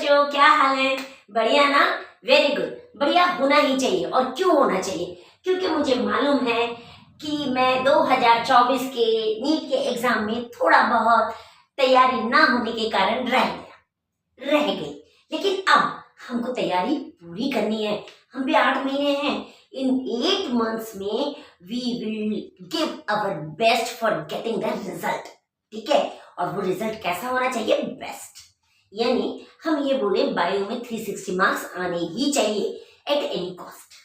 बच्चों, क्या हाल है? बढ़िया ना? Very good. बढ़िया होना ही चाहिए। और क्यों होना चाहिए? क्योंकि मुझे मालूम है कि मैं 2024 के नीट के एग्जाम में थोड़ा बहुत तैयारी ना होने के कारण रह गई। लेकिन अब हमको तैयारी पूरी करनी है। हम भी 8 महीने हैं। इन 8 months में we will give our best for getting the result. ठीक है? और वो रिजल्ट कैसा होना चाहिए? बेस्ट। यानी हम ये बोले बायो में 360 मार्क्स आने ही चाहिए एट एनी कॉस्ट।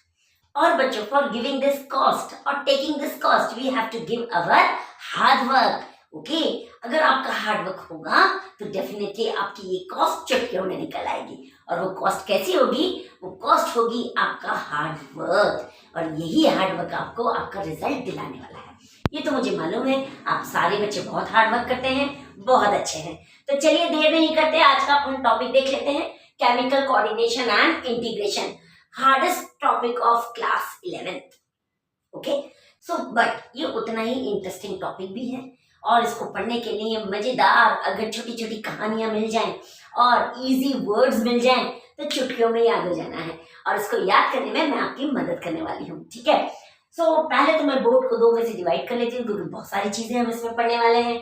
और बच्चों, फॉर गिविंग दिस कॉस्ट और taking this cost we have to give our hard work. Okay, अगर आपका हार्ड वर्क होगा तो डेफिनेटली आपकी ये कॉस्ट चुटकियों में निकल आएगी। और वो कॉस्ट कैसी होगी? वो कॉस्ट होगी आपका हार्ड वर्क। और यही हार्ड वर्क आपको आपका रिजल्ट दिलाने वाला है। ये तो मुझे मालूम है, आप सारे बच्चे बहुत हार्ड वर्क करते हैं, बहुत अच्छे हैं। तो चलिए देर नहीं करते, आज का अपन टॉपिक देख लेते हैं, chemical coordination and integration, hardest topic of class 11th। Okay, so but ये उतना ही इंटरेस्टिंग टॉपिक भी है। और इसको पढ़ने के लिए मजेदार अगर छोटी छोटी कहानियां मिल जाएं और इजी वर्ड्स मिल जाएं तो चुटकियों में याद हो जाना है। और इसको याद करने में मैं आपकी मदद करने वाली हूँ। ठीक है? सो पहले तो मैं बोर्ड को 2 में से डिवाइड कर लेती हूँ क्योंकि बहुत सारी चीजें हम इसमें पढ़ने वाले हैं।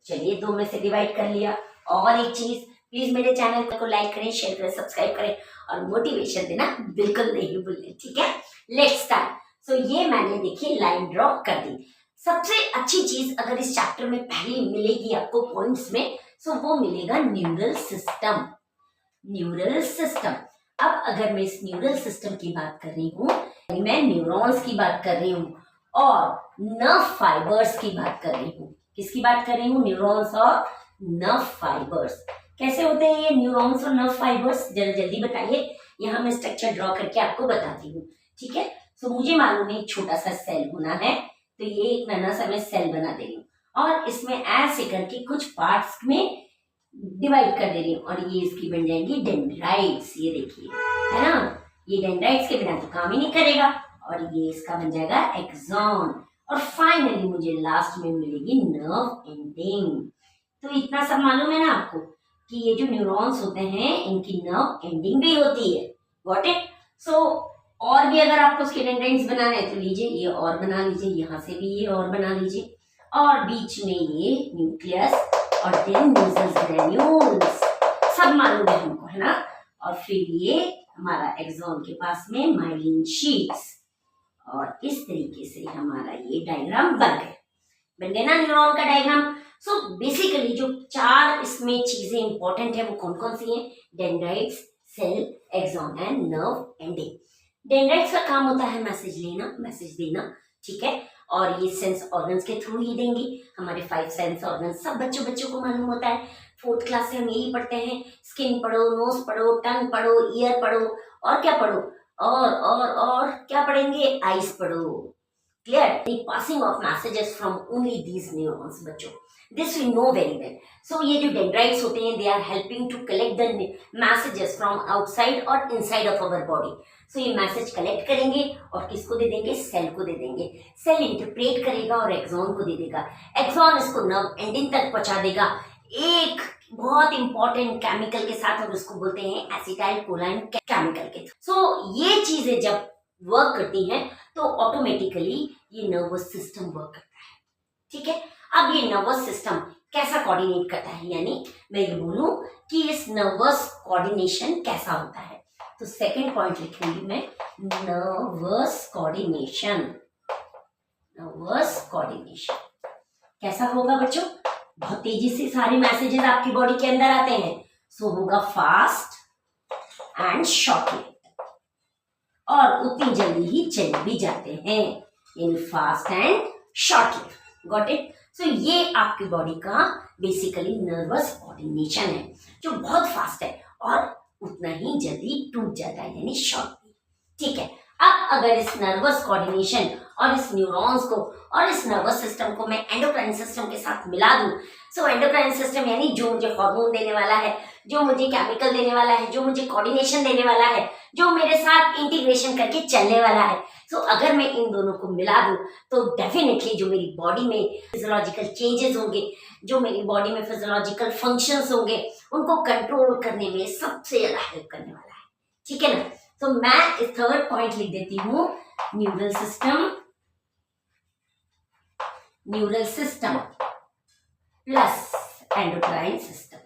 चलिए 2 में से डिवाइड कर लिया। और एक चीज, प्लीज मेरे चैनल को लाइक करें, शेयर करें, सब्सक्राइब करें और मोटिवेशन देना बिल्कुल नहीं भूलें। ठीक है? Let's start. ये मैंने देखिए लाइन ड्रॉ कर दी। सबसे अच्छी चीज अगर इस चैप्टर में पहले मिलेगी आपको पॉइंट्स में, वो मिलेगा न्यूरल सिस्टम। Neural system. अब अगर मैं इस न्यूरल सिस्टम की बात कर रही हूँ, मैं न्यूरॉन्स की बात कर रही हूँ और नर्व फाइबर्स की बात कर रही हूँ। किसकी बात कर रही हूँ? न्यूरॉन्स और नर्व फाइबर्स। कैसे होते हैं ये न्यूरॉन्स और नर्व फाइबर्स? जरा जल्दी बताइए। यहाँ मैं स्ट्रक्चर ड्रॉ करके आपको बताती हूँ। ठीक है? मुझे मालूम है एक छोटा सा सेल होना है, तो ये एक नन्हा सा मैं सेल बना दे रही हूँ और इसमें ऐसे करके कुछ पार्ट्स में डिवाइड कर दे रही हूँ और ये इसकी बन जाएंगी डेंड्राइट्स। ये देखिए, है ना? ये डेंड्राइट्स के बिना तो काम ही नहीं करेगा। और ये इसका बन जाएगा एक्सॉन। और फाइनली मुझे लास्ट में मिलेगी नर्व एंडिंग। तो इतना सब मालूम है ना आपको कि ये जो न्यूरॉन्स होते हैं इनकी नर्व एंडिंग भी होती है। Got it? और भी अगर आपको उसके डेंड्राइट्स बनाने हैं तो लीजिए, ये और बना लीजिए, यहाँ से भी ये और बना लीजिए और बीच में ये न्यूक्लियस और देन न्यूक्लियस ग्रेन्यूल्स। सब मालूम है हमको, है ना? और फिर ये हमारा एक्सॉन के पास में माइलिन शीट्स। और इस तरीके से हमारा ये डायग्राम बन गया ना न्यूरॉन का डायग्राम। बेसिकली जो 4 इसमें चीजें इंपॉर्टेंट है वो कौन कौन सी हैं? Dendrites, cell, axon and nerve ending. Dendrites का काम होता है मैसेज लेना, मैसेज देना। ठीक है? और ये सेंस ऑर्गन्स के थ्रू ही देंगी। हमारे 5 सेंस ऑर्गन्स सब बच्चों को मालूम होता है। 4th क्लास से हम यही पढ़ते हैं। स्किन पढ़ो, नोज पढ़ो, टंग पढ़ो, ईयर पढ़ो और क्या पढ़ो? और क्या पढ़ेंगे? आईज पढ़ो। Clear? The passing of messages from only these neurons बच्चों, this we know very well. ये जो डेंड्राइट्स होते हैं, they are helping to collect the messages from outside और inside of our body. ये मैसेज कलेक्ट करेंगे और किसको दे देंगे? सेल को दे देंगे। सेल इंटरप्रेट करेगा और एक्सॉन को दे देगा। एक्सॉन इसको नर्व एंडिंग तक पहुंचा देगा एक बहुत इंपॉर्टेंट केमिकल के साथ, और उसको बोलते हैं एसिटाइल कोलाइन केमिकल के। ये चीजें जब वर्क करती हैं तो ऑटोमेटिकली ये नर्वस सिस्टम वर्क करता है। ठीक है? अब ये नर्वस सिस्टम कैसा कोऑर्डिनेट करता है, यानी मैं ये बोलूं कि इस नर्वस कोऑर्डिनेशन कैसा होता है, तो सेकंड पॉइंट लिखूंगी मैं, नर्वस कोऑर्डिनेशन। नर्वस कोऑर्डिनेशन कैसा होगा बच्चों? बहुत तेजी से सारे मैसेजेस आपकी बॉडी के अंदर आते हैं, होगा फास्ट एंड शॉर्टली और उतनी जल्दी ही चल भी जाते हैं, यानी fast and shortly. Got it? ये आपकी बॉडी का बेसिकली नर्वस कोऑर्डिनेशन है जो बहुत फास्ट है और उतना ही जल्दी टूट जाता है, यानी शॉर्टली। ठीक है? अब अगर इस नर्वस कोऑर्डिनेशन और इस न्यूरॉन्स को और इस नर्वस सिस्टम को मैं एंडोक्राइन सिस्टम के साथ मिला दूं सो एंडोक्राइन सिस्टम यानी जो मुझे हार्मोन देने वाला है, जो मुझे केमिकल देने वाला है, जो मुझे कोऑर्डिनेशन देने वाला है, जो मेरे साथ इंटीग्रेशन करके चलने वाला है। सो अगर मैं इन दोनों को मिला दूं तो डेफिनेटली जो मेरी बॉडी में फिजियोलॉजिकल चेंजेस होंगे, जो मेरी बॉडी में फिजियोलॉजिकल फंक्शंस होंगे, उनको कंट्रोल करने में सबसे ज्यादा हेल्प करने वाला है। ठीक है ना। तो मैं इस थर्ड पॉइंट लिख देती हूँ, neural system plus endocrine system.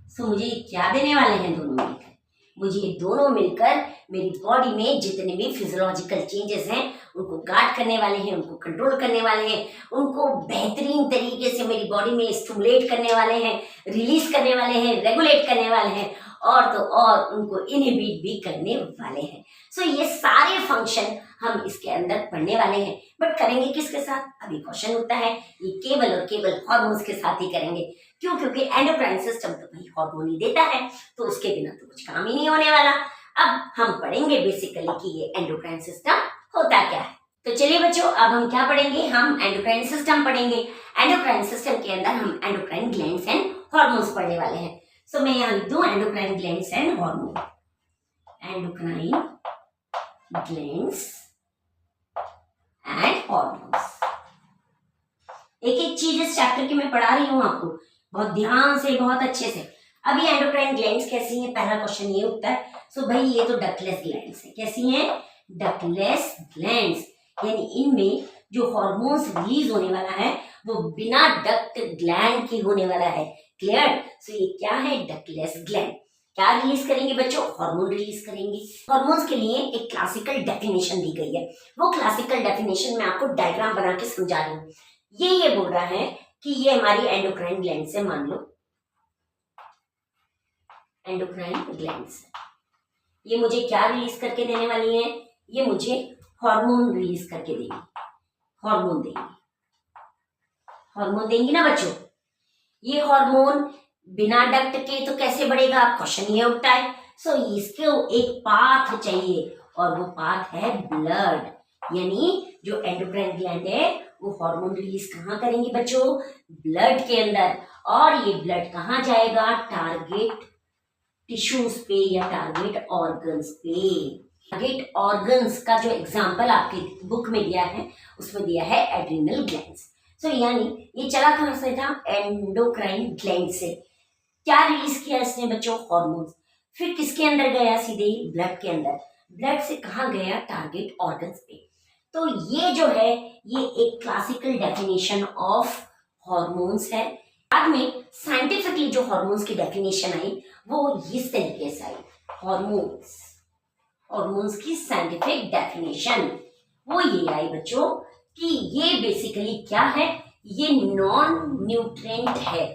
So मुझे क्या देने वाले हैं दोनों मिलकर? मुझे ये दोनों मिलकर मेरी बॉडी में जितने भी फिजियोलॉजिकल चेंजेस हैं उनको गार्ड करने वाले हैं, उनको कंट्रोल करने वाले हैं, उनको बेहतरीन तरीके से मेरी बॉडी में स्टिमुलेट करने वाले हैं, रिलीज करने वाले हैं, रेगुलेट करने वाले हैं, और तो और उनको इनहिबिट भी करने वाले हैं। सो ये सारे फंक्शन हम इसके अंदर पढ़ने वाले हैं, बट करेंगे किसके साथ? अभी क्वेश्चन होता है, ये केवल और केवल हार्मोन्स के साथ ही करेंगे। क्यों? क्योंकि एंडोक्राइन सिस्टम तो भाई हार्मोन ही देता है, तो उसके बिना तो कुछ काम ही नहीं होने वाला। अब हम पढ़ेंगे बेसिकली कि ये एंडोक्राइन सिस्टम होता क्या है। तो चलिए बच्चों, अब हम क्या पढ़ेंगे? हम एंडोक्राइन सिस्टम पढ़ेंगे। एंडोक्राइन सिस्टम के अंदर हम एंडोक्राइन ग्लैंड्स एंड हार्मोन्स पढ़ने वाले हैं। सो मैं यहाँ लिख दूं endocrine glands and hormone. Endocrine glands and hormones. एक एक चीज इस चैप्टर की मैं पढ़ा रही हूँ आपको, बहुत ध्यान से, बहुत अच्छे से। अभी एंडोक्राइन ग्लैंड्स कैसी हैं? पहला क्वेश्चन ये उठता है। सो भाई ये तो डक्टलेस ग्लैंड्स है। कैसी हैं? डक्टलेस ग्लैंड्स, यानी इनमें जो हार्मोन्स रिलीज होने वाला है वो बिना डक्ट ग्लैंड के होने वाला है। क्लियर? सो ये क्या है? Ductless gland. क्या रिलीज करेंगे बच्चों? हार्मोन रिलीज करेंगे। हार्मोन्स के लिए एक क्लासिकल डेफिनेशन दी गई है, वो क्लासिकल डेफिनेशन मैं आपको डायग्राम बना के समझा रही हूँ। ये बोल रहा है कि ये हमारी एंडोक्राइन ग्लैंड से, मान लो एंडोक्राइन ग्लैंड्स, ये मुझे क्या रिलीज करके देने वाली है? ये मुझे हार्मोन रिलीज करके देंगी, हार्मोन देंगी, हार्मोन देंगी ना बच्चों। ये हार्मोन बिना डक्ट के तो कैसे बढ़ेगा? क्वेश्चन ये उठता है। सो इसको एक पाथ चाहिए, और वो पाथ है ब्लड। यानी जो एंडोक्राइन ग्लैंड है वो हार्मोन रिलीज कहाँ करेंगे बच्चों? ब्लड के अंदर। और ये ब्लड कहाँ जाएगा? टारगेट टिश्यूज पे या टारगेट ऑर्गन्स पे। टारगेट ऑर्गन्स का जो एग्जांपल आपकी बुक में दिया है उसमें दिया है एड्रिनल ग्लैंड्स। सो यानी ये चला कहाँ से था? एंडोक्राइन ग्लैंड से। क्या रिलीज किया इसने बच्चों? हार्मोन्स। फिर किसके अंदर गया? सीधे ब्लड के अंदर। ब्लड से कहाँ गया? टारगेट ऑर्गन्स पे। तो ये जो है ये एक क्लासिकल डेफिनेशन ऑफ हार्मोन्स है। बाद में साइंटिफिकली जो हार्मोन्स की डेफिनेशन आई वो इस तरीके से आई। हार्मोन्स की साइंटिफिक डेफिनेशन वो ये आई बच्चों कि ये बेसिकली क्या है? ये नॉन न्यूट्रिएंट है,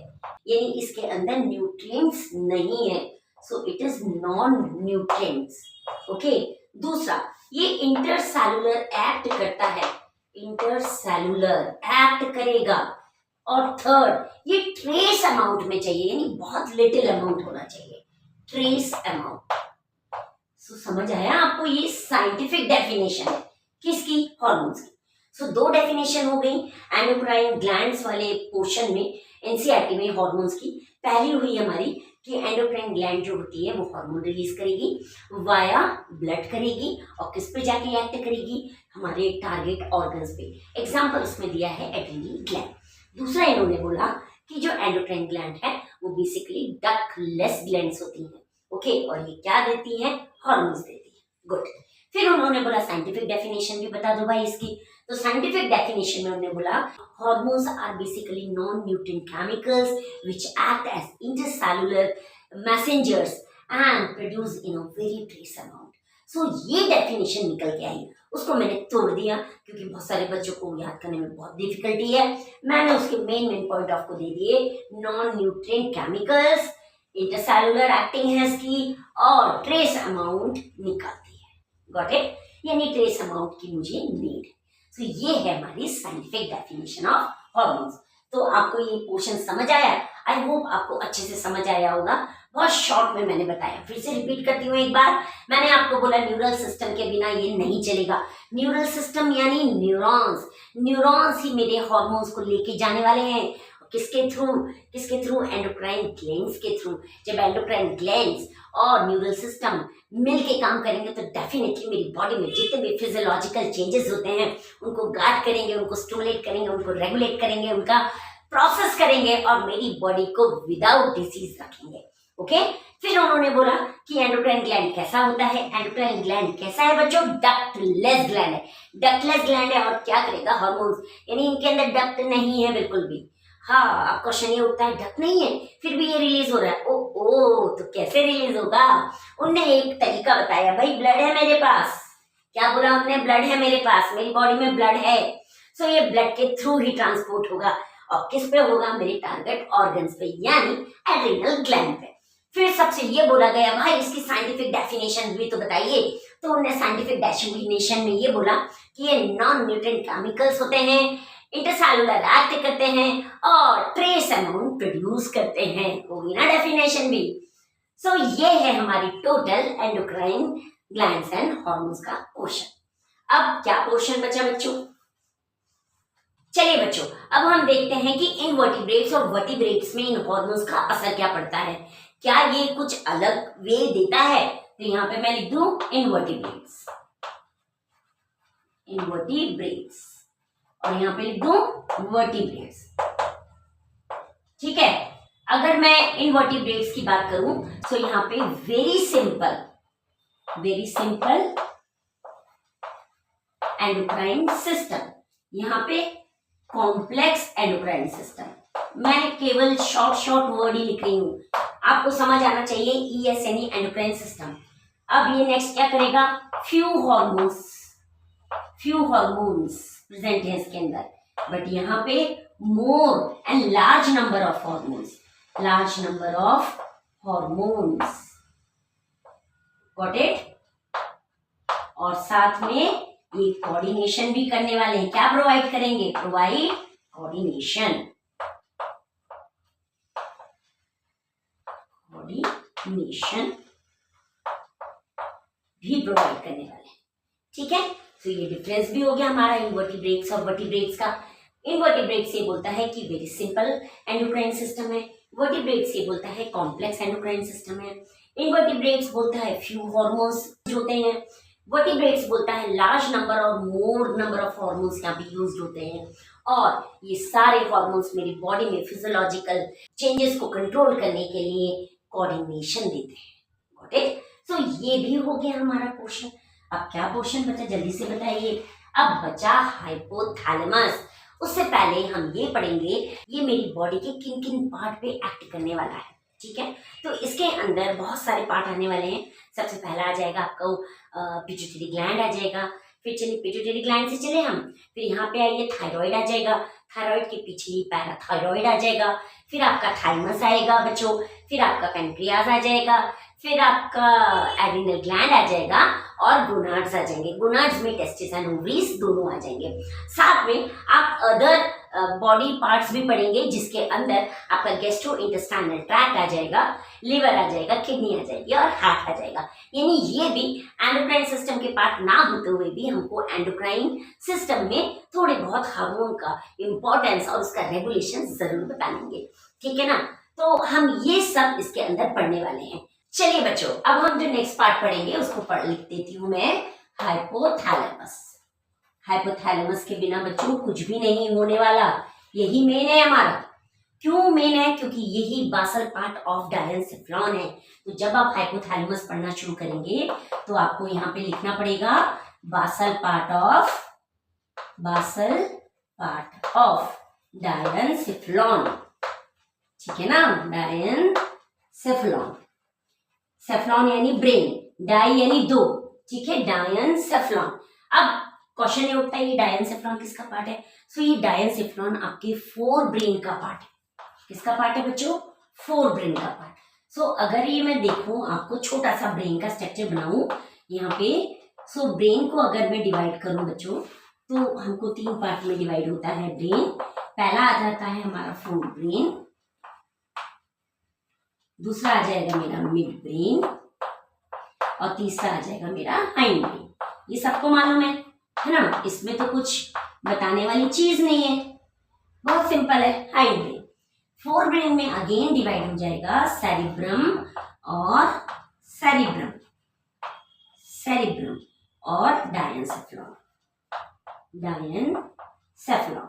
यानी इसके अंदर न्यूट्रिएंट्स नहीं है। So it is non nutrients. Okay. दूसरा, ये इंटरसेलुलर एक्ट करता है, इंटरसेलुलर एक्ट करेगा। और थर्ड, ये ट्रेस अमाउंट में चाहिए, यानी बहुत लिटिल अमाउंट होना चाहिए, ट्रेस अमाउंट। सो समझ आया आपको? ये साइंटिफिक डेफिनेशन है किसकी? हार्मोन्स की। सो दो डेफिनेशन हो गई एंडोक्राइन ग्लैंड्स वाले पोर्शन में, एनसीईआरटी में हार्मोन्स की। पहली हुई हमारी कि एंडोक्राइन ग्लैंड जो होती है वो हार्मोन रिलीज करेगी, वाया ब्लड करेगी, और किस पे जाके एक्ट करेगी? हमारे टारगेट ऑर्गन्स पे। एग्जांपल उसमें दिया है एड्रिनल ग्लैंड। दूसरा इन्होंने बोला कि जो एंडोक्राइन ग्लैंड है वो बेसिकली डक्टलेस ग्लैंड्स होती हैं। ओके। और ये क्या देती है? हार्मोन्स देती है। गुड। फिर उन्होंने बोला साइंटिफिक डेफिनेशन भी बता दो भाई इसकी। तो साइंटिफिक डेफिनेशन में उन्होंने बोला hormones are basically non nutrient chemicals which act as intercellular messengers and produce in a very trace amount. So ये डेफिनेशन निकल के आई, उसको मैंने तोड़ दिया क्योंकि बहुत सारे बच्चों को याद करने में बहुत डिफिकल्टी है। मैंने उसके मेन पॉइंट आपको दे दिए, non nutrient chemicals, intercellular acting है इसकी, और ट्रेस अमाउंट निकालती है। Got it? यानी ट्रेस अमाउंट की मुझे नीड। तो ये है हमारी साइंटिफिक डेफिनेशन ऑफ हार्मोन्स। तो आपको ये पोर्शन समझ आया? आई होप आपको अच्छे से समझ आया होगा। बहुत शॉर्ट में मैंने बताया, फिर से रिपीट करती हूँ एक बार। मैंने आपको बोला न्यूरल सिस्टम के बिना ये नहीं चलेगा। न्यूरल सिस्टम यानी न्यूरॉन्स, न्यूरॉन्स ही मेरे हार्मोन्स को लेके जाने वाले हैं। किसके थ्रू? एंडोक्राइन ग्लैंड्स के थ्रू। जब एंडोक्राइन ग्लैंड्स और न्यूरल सिस्टम मिलके काम करेंगे तो डेफिनेटली मेरी बॉडी में जितने भी फिजियोलॉजिकल चेंजेस होते हैं उनको गार्ड करेंगे, उनको स्टिमुलेट करेंगे, उनको रेगुलेट करेंगे, उनका प्रोसेस करेंगे और मेरी बॉडी को विदाउट डिसीज रखेंगे। ओके, फिर उन्होंने बोला कि एंडोक्राइन ग्लैंड कैसा होता है। एंडोक्राइन ग्लैंड कैसा है बच्चों? डक्टलेस ग्लैंड है। डक्टलेस ग्लैंड है और क्या करेगा? हार्मोन्स, यानी इनके अंदर डक्ट नहीं है बिल्कुल भी। हाँ, अब क्वेश्चन ये उठता है डक्ट नहीं है फिर भी ये रिलीज हो रहा है। ओ तो कैसे रिलीज होगा? उनने एक तरीका बताया, भाई ब्लड है मेरे पास। क्या बोला उन्होंने? ब्लड है मेरे पास, मेरी बॉडी में ब्लड है। सो ये ब्लड के थ्रू ही ट्रांसपोर्ट होगा और किस पे होगा? मेरे टारगेट ऑर्गन्स पे, यानी एड्रिनल ग्लैंड पे। फिर सबसे ये बोला गया भाई इसकी साइंटिफिक डेफिनेशन भी तो बताइए। तो उन्होंने साइंटिफिक डेफिनेशन में ये बोला कि ये नॉन न्यूट्रिएंट केमिकल्स होते हैं, इंटरसेलुलर एक्ट करते हैं और ट्रेस अमाउंट प्रोड्यूस करते हैं। होगी ना डेफिनेशन भी। सो ये है हमारी total endocrine glands and hormones का पोर्शन। अब क्या पोर्शन बचा बच्चों? चलिए बच्चों, अब हम देखते हैं कि इन वर्टिब्रेट्स और वर्टिब्रेट्स में इन हार्मोन्स का असर क्या पड़ता है। क्या ये कुछ अलग वे देता है? तो यहाँ पे मैं लिख दूं इनवर्टिब्रेट्स, इनवर्टिब्रेट्स, और यहाँ पे लिख दूं वर्टिब्रेट्स। ठीक है, अगर मैं इनवर्टिब्रेट्स की बात करूं तो यहाँ पे वेरी सिंपल एंडोक्राइन सिस्टम, यहाँ पे कॉम्प्लेक्स एंडोक्राइन सिस्टम। मैं केवल शॉर्ट वर्ड ही लिख रही हूँ, आपको समझ आना चाहिए। ES यानी एंडोक्राइन सिस्टम। अब ये नेक्स्ट क्या करेगा? फ्यू हार्मोन्स प्रेजेंट है इसके अंदर, बट यहाँ पे more and large number of hormones, got it? और साथ में ये कोऑर्डिनेशन भी करने वाले हैं। क्या प्रोवाइड करेंगे? प्रोवाइड कोऑर्डिनेशन भी प्रोवाइड करने वाले हैं। ठीक है, तो ये डिफरेंस भी हो गया हमारा इनवर्टिब्रेट्स और वर्टिब्रेट्स का। इनवर्टिब्रेट्स ये बोलता है कि वेरी सिंपल एंडोक्राइन सिस्टम है, वर्टिब्रेट्स ये बोलता है कॉम्प्लेक्स एंडोक्राइन सिस्टम है। इनवर्टिब्रेट्स बोलता है फ्यू हार्मोन्स होते हैं, वर्टिब्रेट्स बोलता है लार्ज नंबर और मोर नंबर ऑफ हार्मोन्स यहाँ पे यूज होते हैं, और ये सारे हार्मोन्स मेरी बॉडी में फिजियोलॉजिकल चेंजेस को कंट्रोल करने के लिए कोऑर्डिनेशन देते हैं। Got it? सो ये भी हो गया हमारा पोर्शन। अब क्या पोर्शन बचा जल्दी से बताइए? अब बचा हाइपोथैलेमस। उससे पहले हम ये पढ़ेंगे ये मेरी बॉडी के किन किन पार्ट पे एक्ट करने वाला है। ठीक है, तो इसके अंदर बहुत सारे पार्ट आने वाले हैं। सबसे पहला आ जाएगा आपको पिट्यूटरी ग्लैंड आ जाएगा। फिर चलिए पिट्यूटरी ग्लैंड से चले हम, फिर यहाँ पे आइए थायराइड आ जाएगा, थायराइड के पीछे ही पैराथायराइड आ जाएगा, फिर आपका थाइमस आएगा बच्चों, फिर आपका पैनक्रियाज आ जाएगा, फिर आपका एड्रिनल ग्लैंड आ जाएगा और गोनाड्स आ जाएंगे। गोनाड्स में टेस्टिस एंड ओवरीज दोनों आ जाएंगे। साथ में आप अदर बॉडी पार्ट्स भी पढ़ेंगे जिसके अंदर आपका गैस्ट्रोइंटेस्टाइनल ट्रैक्ट आ जाएगा, लिवर आ जाएगा, किडनी आ जाएगी और हार्ट आ जाएगा। यानी ये भी एंडोक्राइन सिस्टम के पार्ट ना होते हुए भी हमको एंडोक्राइन सिस्टम में थोड़े बहुत हार्मोन का इंपॉर्टेंस और उसका रेगुलेशन जरूर बताएंगे। ठीक है ना, तो हम ये सब इसके अंदर पढ़ने वाले हैं। चलिए बच्चों, अब हम जो नेक्स्ट पार्ट पढ़ेंगे उसको पढ़ लिख देती हूँ मैं, हाइपोथैलेमस। हाइपोथैलेमस के बिना बच्चों कुछ भी नहीं होने वाला, यही मेन है हमारा। क्यों मेन है? क्योंकि यही बासल पार्ट ऑफ डायनसेफ्लॉन है। तो जब आप हाइपोथैलेमस पढ़ना शुरू करेंगे तो आपको यहाँ पे लिखना पड़ेगा बासल पार्ट ऑफ डायनसेफ्लॉन। ठीक है ना, डायनसेफ्लॉन, सेफ्लॉन यानी ब्रेन, डाई यानी दो। ठीक है, डायनसेफ्लॉन। अब क्वेश्चन ये उठता है ये डायनसेफ्लॉन किसका पार्ट है? सो ये डायनसेफ्लॉन आपके फोर ब्रेन का पार्ट है। किसका पार्ट है बच्चों? फोर ब्रेन का पार्ट। सो अगर ये मैं देखूं, आपको छोटा सा ब्रेन का स्ट्रक्चर बनाऊं यहाँ पे, सो ब्रेन को अगर मैं डिवाइड करूं बच्चों तो हमको तीन पार्ट में डिवाइड होता है ब्रेन। पहला आ जाता है हमारा फोर ब्रेन, दूसरा आ जाएगा मेरा मिड ब्रेन और तीसरा आ जाएगा मेरा हाइंड ब्रेन। ये सबको मालूम है ना, इसमें तो कुछ बताने वाली चीज नहीं है, बहुत सिंपल है। हाइंड ब्रेन, फोर ब्रेन में अगेन डिवाइड हो जाएगा सेरिब्रम और सेरिब्रम, सेरिब्रम और डायनसेफ्लॉन, डायनसेफ्लॉन,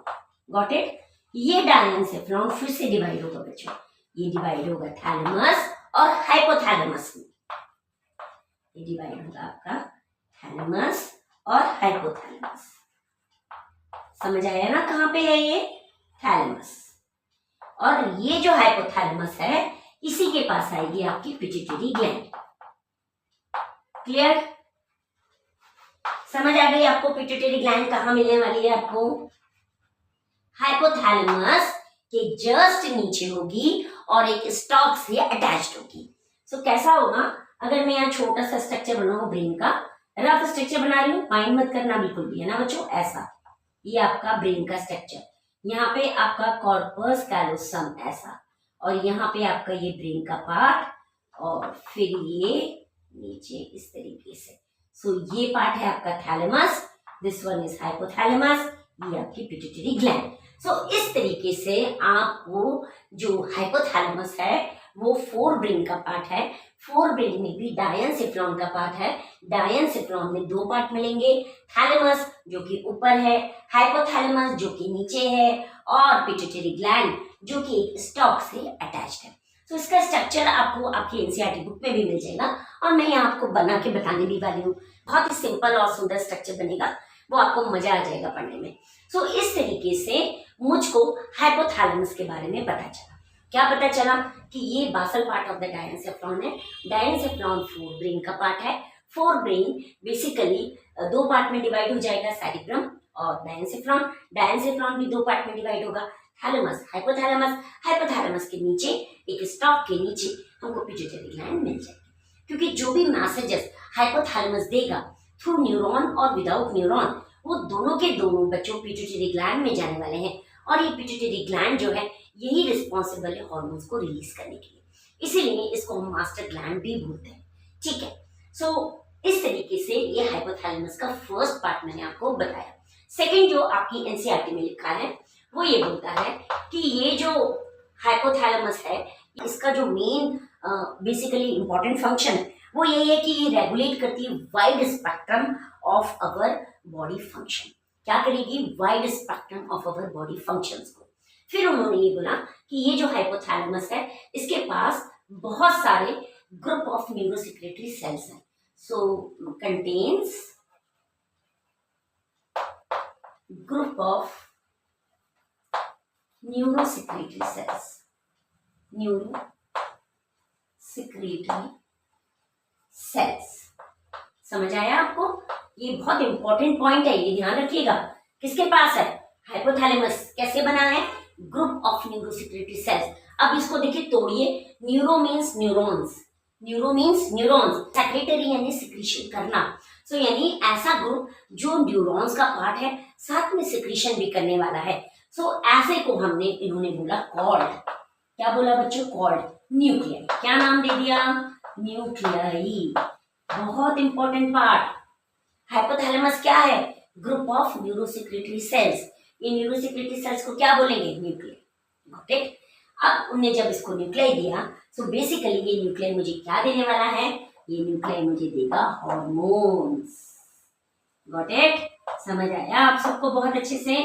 गॉट इट। ये डायनसेफ्लॉन फिर से डिवाइड होगा बच्चों, ये डिवाइड होगा थैलेमस और हाइपोथैलेमस में, ये डिवाइड होगा आपका थैलेमस और हाइपोथैलेमस। समझ आया ना कहाँ पे है ये थैलेमस, और ये जो हाइपोथैलेमस है इसी के पास आएगी आपकी पिट्यूटरी ग्लैंड। क्लियर, समझ आ गई आपको पिट्यूटरी ग्लैंड कहाँ मिलने वाली है आपको? हाइपोथैलेमस के जस्ट नीचे होगी और एक स्टॉक से अटैच्ड होगी। सो कैसा होगा, अगर मैं यहाँ छोटा सा स्ट्रक्चर बनाऊं ब्रेन का, रफ स्ट्रक्चर बना रही हूँ, माइंड मत करना बिल्कुल भी, है ना बच्चों। ऐसा ये आपका ब्रेन का स्ट्रक्चर, यहाँ पे आपका कॉर्पस कैलोसम ऐसा, और यहाँ पे आपका ये ब्रेन का पार्ट, और फिर ये नीचे इस तरीके से। सो ये पार्ट है आपका thalamus, this one is hypothalamus, ये आपकी पिट्यूटरी ग्लैंड। सो इस तरीके से आपको जो हाइपोथैलेमस है वो फोर ब्रेन का पार्ट है। फोर ब्रेन में भी डायनसेफ्लॉन का पार्ट है, डायनसेफ्लॉन में दो पार्ट मिलेंगे, थैलेमस जो कि ऊपर है, हाइपोथैलेमस जो कि नीचे है, और पिट्यूटरी ग्लैंड जो कि एक स्टॉक से अटैच्ड है। तो इसका स्ट्रक्चर आपको आपकी एनसीईआरटी बुक में भी मिल जाएगा, और मैं यहाँ आपको बना के बताने भी वाली हूँ। बहुत ही सिंपल और सुंदर स्ट्रक्चर बनेगा, वो आपको मजा आ जाएगा पढ़ने में। सो इस तरीके से मुझको हाइपोथैलेमस के बारे में पता चला। क्या पता चला कि ये basal part of the diencephalon है। डायनसेफ्लॉन फोर ब्रेन का पार्ट है। फोर ब्रेन बेसिकली दो पार्ट में डिवाइड हो जाएगा, सेरिब्रम और डायनसेफ्लॉन। डायनसेफ्लॉन भी दो पार्ट में डिवाइड होगा, थैलेमस, हाइपोथैलेमस। हाइपोथैलेमस के नीचे एक स्टॉक के नीचे हमको पिट्यूटरी ग्लैंड मिल जाएगी, क्योंकि जो भी मैसेजेस हाइपोथैलेमस देगा थ्रू न्यूरॉन और विदाउट न्यूरॉन, वो दोनों के दोनों बच्चों पिट्यूटरी ग्लैंड में जाने वाले हैं। और ये पिट्यूटरी ग्लैंड जो है यही रिस्पॉन्सिबल है हार्मोन्स को रिलीज करने के लिए, इसीलिए इसको हम मास्टर ग्लैंड भी बोलते हैं। ठीक है, सो इस तरीके से ये हाइपोथैलेमस का फर्स्ट पार्ट मैंने आपको बताया। सेकंड जो आपकी एनसीईआरटी में लिखा है वो ये बोलता है कि ये जो हाइपोथैलेमस है इसका जो मेन बेसिकली इंपॉर्टेंट फंक्शन वो यही है कि ये रेगुलेट करती है wide spectrum of our body function. क्या करेगी? Wide spectrum of our body functions को। फिर उन्होंने ये बोला कि ये जो हाइपोथैलेमस है इसके पास बहुत सारे ग्रुप ऑफ न्यूरोसेक्रेटरी सेल्स हैं। So contains group of neurosecretory cells, neurosecretory cells. समझ आया आपको? ये बहुत इंपॉर्टेंट पॉइंट है, ये ध्यान रखिएगा। किसके पास है? हाइपोथैलेमस। कैसे बना है? Group of neurosecretory cells. अब इसको देखिए, तोड़िए। Neuro means neurons, neuro means neurons, secretory यानी सिक्रीशन करना। सो यानी ऐसा ग्रुप जो न्यूरॉन्स का पार्ट है साथ में सिक्रीशन भी करने वाला है। सो ऐसे को हमने इन्होंने बोला कॉल्ड, क्या बोला बच्चों? Called nuclei. क्या नाम दे दिया? न्यूक्लियाई। बहुत इंपॉर्टेंट पार्ट। हाइपोथैलेमस क्या है? Group of neurosecretory sales. ये न्यूरोसेक्रेटरी सेल्स को क्या बोलेंगे? न्यूक्लियाई। Got it? अब उन्हें जब इसको न्यूक्लियाई दिया, सो बेसिकली ये न्यूक्लियाई मुझे क्या देने वाला है? ये न्यूक्लियाई मुझे देगा हार्मोन्स। Got it? समझ आया आप सबको बहुत अच्छे से?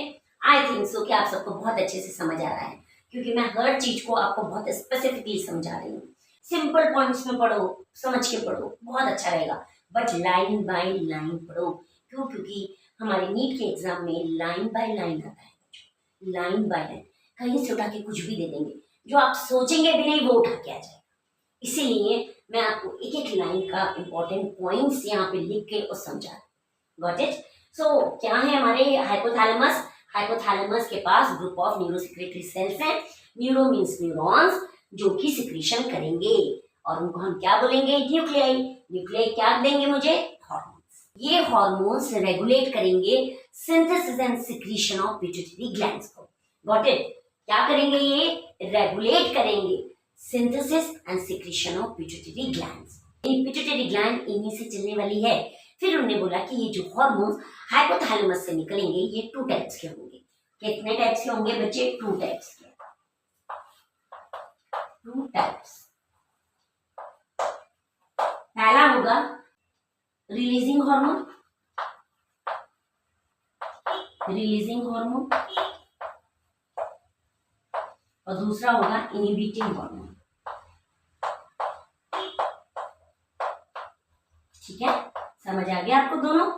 आई थिंक सो कि आप सबको बहुत अच्छे से समझ आ रहा है, क्योंकि मैं हर चीज को आपको बहुत स्पेसिफिकली समझा रही हूँ। सिंपल पॉइंट्स में पढ़ो, समझ के पढ़ो, बहुत अच्छा रहेगा। बट लाइन बाय लाइन पढ़ो। क्यों? क्योंकि हमारे नीट के एग्जाम में लाइन बाय लाइन आता है, लाइन बाय लाइन। कहीं से उठा के कुछ भी दे देंगे, जो आप सोचेंगे भी नहीं वो उठा के आ जाएगा। इसीलिए मैं आपको एक एक लाइन का इंपॉर्टेंट पॉइंट्स यहाँ पे लिख के और समझा। Got it? सो क्या है हमारे हाइपोथैलेमस? हाइपोथैलेमस के पास ग्रुप ऑफ न्यूरोसेक्रेटरी सेल्स हैं। न्यूरो मीन्स न्यूरॉन्स, जो कि सिक्रीशन करेंगे, और उनको हम क्या बोलेंगे? न्यूक्लियाई। न्यूक्लियाई क्या देंगे मुझे? हार्मोन्स। ये हार्मोन्स रेगुलेट करेंगे synthesis and secretion of pituitary glands को। Got it? क्या करेंगे ये? रेगुलेट करेंगे synthesis and secretion of pituitary glands. Pituitary gland इन्हीं से चलने वाली है। फिर उन्होंने बोला कि ये जो हार्मोन्स हाइपोथैलेमस से निकलेंगे ये 2 टाइप्स के होंगे। कितने टाइप्स के होंगे बच्चे? 2 टाइप्स के। 2 टाइप्स। पहला होगा रिलीजिंग हार्मोन, और दूसरा होगा इनहिबिटिंग हार्मोन। ठीक है, समझ आ गया आपको दोनों?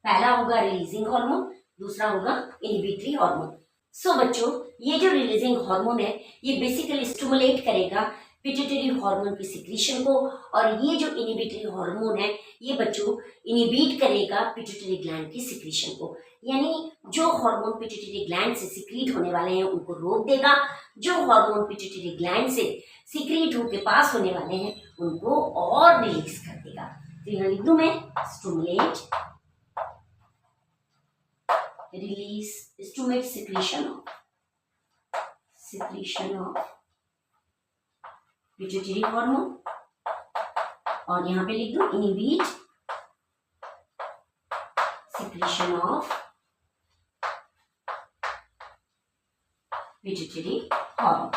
पहला होगा रिलीजिंग हार्मोन, दूसरा होगा इनहिबिटरी हार्मोन। सो बच्चों, ये जो रिलीजिंग हार्मोन है ये बेसिकली स्टिमुलेट करेगा पिट्यूटरी हार्मोन की सिक्रीशन को, और ये जो इनहिबिटरी हार्मोन है ये बच्चों इनहिबिट करेगा पिट्यूटरी ग्लैंड की सिक्रीशन को। यानी जो हार्मोन पिट्यूटरी ग्लैंड से सिक्रीट होने वाले हैं उनको रोक देगा, जो हार्मोन पिट्यूटरी ग्लैंड से सिक्रीट होके पास होने वाले हैं उनको और रिलीज कर देगा। तो यहाँ लिख दूं मैं stimulate release, stimulate secretion of pituitary hormone, और यहाँ पे लिख दो inhibit secretion of pituitary hormone.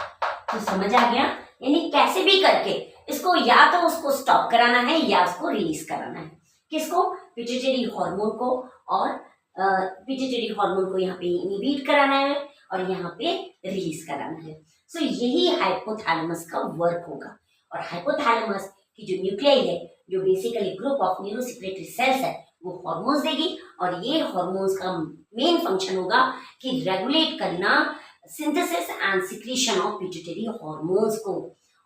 तो समझ आ गया? यानी कैसे भी करके इसको या तो उसको स्टॉप कराना है या उसको रिलीज कराना है। किसको? पिट्यूटरी हार्मोन को, और पिट्यूटरी हार्मोन को यहाँ पे इनहिबिट कराना है और यहाँ पे रिलीज कराना है। सो यही हाइपोथैलेमस का वर्क होगा। और हाइपोथैलेमस की जो न्यूक्लियाई है, जो basically group of neurosecretory sales है, वो हार्मोन्स देगी, और ये हार्मोन्स का मेन फंक्शन होगा कि रेगुलेट करना synthesis and secretion of pituitary hormones को।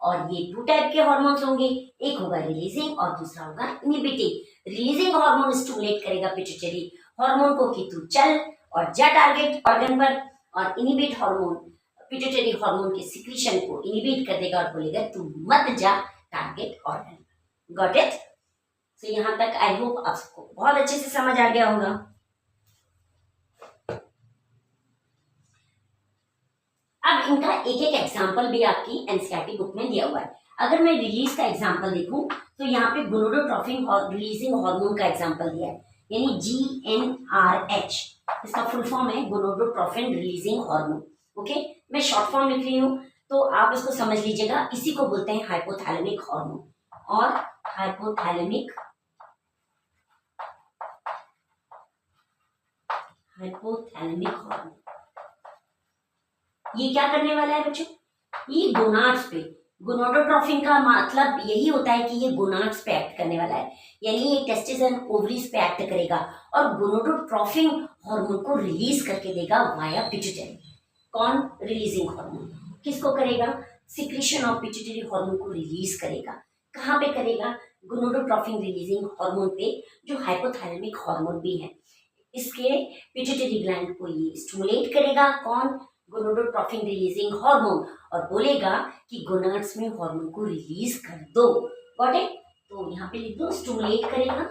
और ये 2 टाइप के हार्मोन्स होंगे, एक होगा रिलीजिंग और दूसरा होगा इनहिबिटिंग। रिलीजिंग हार्मोन स्टिमुलेट करेगा पिट्यूटरी हार्मोन को कि तू चल और जा टारगेट ऑर्गन पर, और इनहिबिट हार्मोन पिट्यूटरी हार्मोन के सिक्रीशन को इनहिबिट कर देगा और बोलेगा तू मत जा target organ. Got it? So यहाँ तक आई होप आपको बहुत अच्छे से समझ आ गया होगा। अब इनका एक एक एग्जाम्पल भी आपकी एनसीईआरटी बुक में दिया हुआ है। अगर मैं रिलीज का एग्जाम्पल देखूं तो यहाँ पे गोनाडोट्रोपिन और रिलीजिंग हार्मोन का एग्जाम्पल दिया है, यानी GnRH। इसका फुल फॉर्म है गोनाडोट्रोपिन रिलीजिंग हार्मोन। ओके, मैं शॉर्ट फॉर्म लिख रही हूँ तो आप इसको समझ लीजिएगा। इसी को बोलते हैं हाइपोथैलेमिक हार्मोन और हाइपोथैलेमिक हार्मोन। ये क्या करने वाला है बच्चों? ये गोनाड्स पे, गोनाडोट्रोपिन का मतलब यही होता है कि ये गोनाड्स पे एक्ट करने वाला है, यानी ये टेस्टिस एंड ओवरीज पे एक्ट करेगा और गोनाडोट्रोपिन हार्मोन को रिलीज करके देगा वाया पिट्यूटरी। कौन? Releasing hormone. किसको करेगा? सिक्रीशन ऑफ पिट्यूटरी हार्मोन को रिलीज करेगा। कहाँ पे करेगा? गोनाडोट्रोपिन रिलीजिंग हार्मोन पे, जो हाइपोथैलेमिक हार्मोन भी है। इसके पिट्यूटरी ग्लैंड को ये स्टिमुलेट करेगा। कौन? गोनाडोट्रोपिन रिलीजिंग हार्मोन, और बोलेगा कि गोनाड्स में हार्मोन को रिलीज कर दो। Got it? तो यहाँ पे लिख दो स्टिमुलेट करेगा।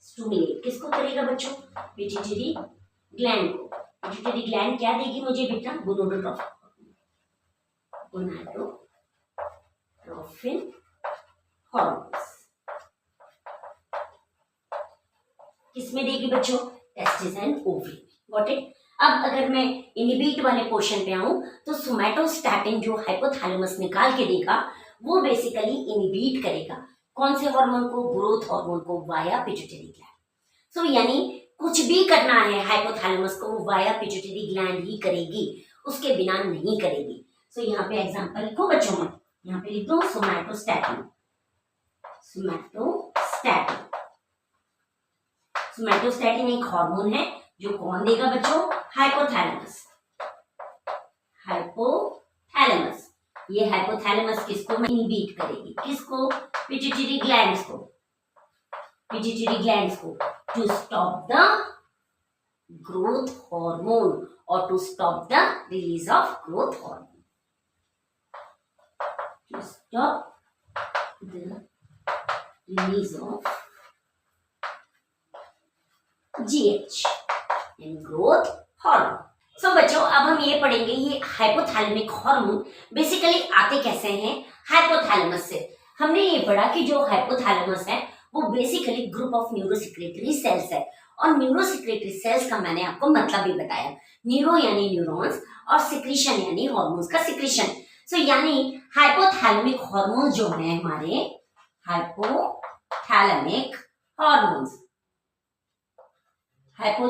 स्टिमुलेट किसको करेगा बच्चों? पिट्यूटरी ग्लैंड को। पिट्यूटरी ग्लैंड क्या देगी मुझे बेटा? Gonadotropin hormones. किसमें देगी बच्चों? Testis and ovary. Got it? अब अगर मैं इनहिबिट वाले पोर्शन पे आऊं तो सोमैटोस्टैटिन जो हाइपोथैलेमस निकाल के देगा वो बेसिकली इनहिबिट करेगा कौन से हार्मोन को? ग्रोथ हार्मोन को वाया पिट्यूटरी ग्लैंड। सो यानी कुछ भी करना है हाइपोथैलेमस को वाया पिट्यूटरी ग्लैंड ही करेगी, उसके बिना नहीं करेगी। सो यहाँ पे एग्जांपल लिखो बच्चों में, यहाँ पे लिख दो सोमैटोस्टैटिन। सोमैटोस्टैटिन एक हार्मोन है जो कौन देगा बच्चों? हाइपोथैलेमस। ये हाइपोथैलेमस किसको इनहिबिट करेगी? किसको? पिट्यूटरी ग्लैंड्स को to stop the growth hormone और to stop the release of growth hormone. To stop the release of GH and growth hormone. So बच्चों अब हम ये पढ़ेंगे ये हाइपोथैलेमिक हार्मोन बेसिकली आते कैसे हैं, हाइपोथैलेमस से। हमने ये पढ़ा कि जो हाइपोथैलेमस है वो basically group of neurosecretory cells है, और न्यूरोसिक्रेटरी सेल्स का मैंने आपको मतलब भी बताया। न्यूरो यानी न्यूरॉन्स और सिक्रीशन यानी हार्मोन्स का सिक्रीशन। सो यानी हाइपोथैलेमिक हार्मोन्स जो है हमारे, हाइपोथैलेमिक हार्मोन्स,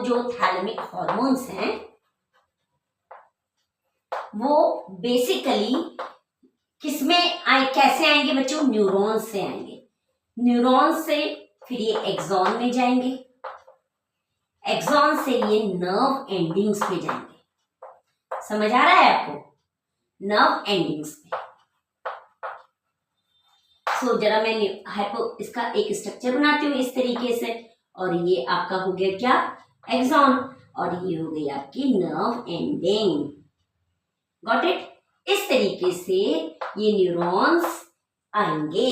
जो थैलेमिक हार्मोन्स हैं वो बेसिकली किसमें आए, कैसे आएंगे बच्चों, न्यूरॉन्स से आएंगे। न्यूरॉन्स से फिर ये एक्सॉन में जाएंगे, एक्सॉन से ये नर्व एंडिंग्स पे जाएंगे। समझ आ रहा है आपको, नर्व एंडिंग्स पे। सो जरा मैं इसका एक स्ट्रक्चर बनाती हूँ इस तरीके से, और ये आपका हो गया क्या, एक्सॉन, और ये हो गई आपकी नर्व एंडिंग। Got it. इस तरीके से ये न्यूरॉन्स आएंगे,